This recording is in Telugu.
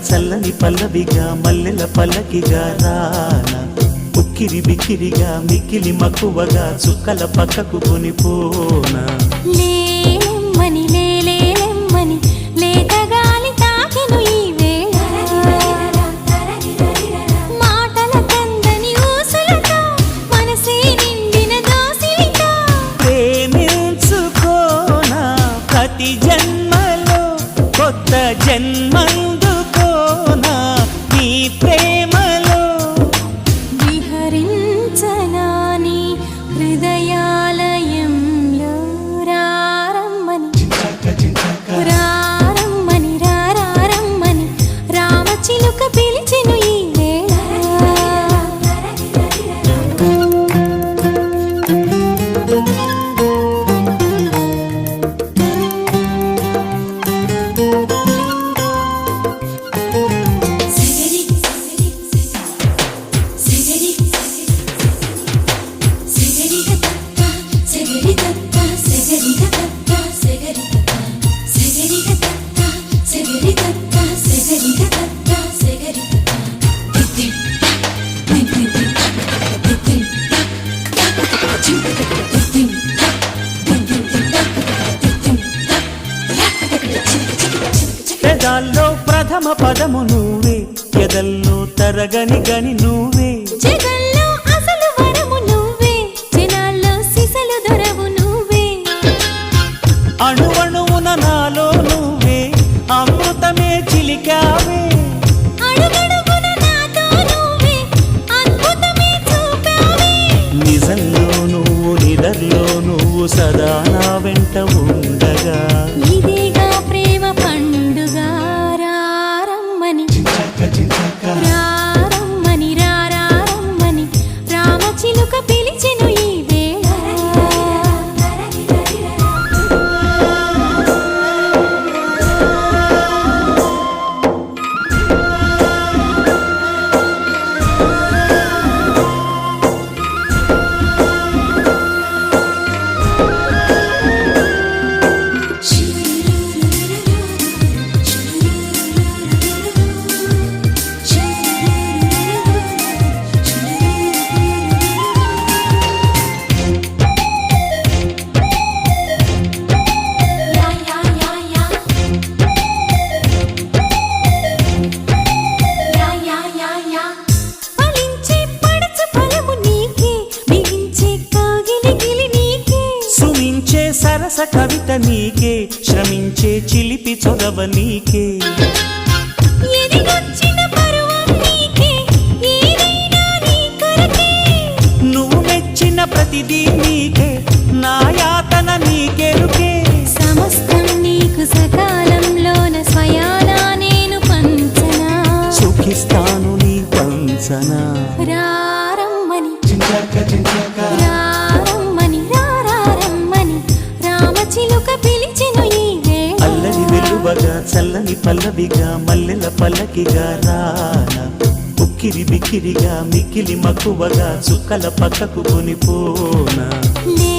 చల్లని పల్లవిగా మల్లెల పల్లకిగా రానా ఉక్కిరి బిక్కిరిగా మిక్కిలి మక్కువగా చుక్కల పక్కకు కొనిపోనా లేలెమ్మని లేలేలెమ్మని లేతగాలి తాకెను ఈ వేళ మాటల కందని ఊసులతో మనసే నిండిన దోసిలితో ప్రేమించుకోనా ప్రతి జన్మలో కొత్త జన్మందుకోనా నీ ప్రేమలో విహరించనా నీ హృదయాలయంలో రారమ్మని రారమ్మని రారమ్మని రామచిలుక పిలిచెను ఈ వేళ పెదాల్లో ప్రథమ పదము నువ్వే ఎదల్లో తరగని గని నువ్వే జగల్లో అసలు వరము నువ్వే జనాల్లో సిసలు దొరవు నువ్వే అణువణువున నాలో నువ్వే అమృతమే చిలికావే అడుగడుగున నాతో నువ్వే అద్భుతమే చూపావే నిజంలో నువ్వు నిదర్లో నువ్వు సదా నా వెంట ఉండగా ఇదేగా ప్రేమ పండుగ రారమ్మని రారమ్మని రారమ్మని రామచిలుక పిలిచెను ఈ వేళ ఫలించే పడచు ఫలము నీకే మిగించే కాగిలి గిలి నీకే సుమించే సరస కవిత నీకే శ్రమించే చిలిపి చొరవ నీకే ఎదిగొచ్చిన పరువం నీకే ఏదైనా నీ కొరకే నువ్వు మెచ్చిన ప్రతిదీ నీకే నా యాతన నీకెరుకే సమస్తం నీకు సకాలంలోన స్వయానా నేను పంచనా సుఖిస్తాను నీ పంచనా రారమ్మని రారమ్మని రారమ్మని రామచిలుక పిలిచెను ఈ వేళ అల్లరి వెలువగా చల్లని పల్లవిగా మల్లెల పల్లకిగా రానా ఉక్కిరి బిక్కిరిగా మిక్కిలి మక్కువగా చుక్కల పక్కకు కొనిపోనా లే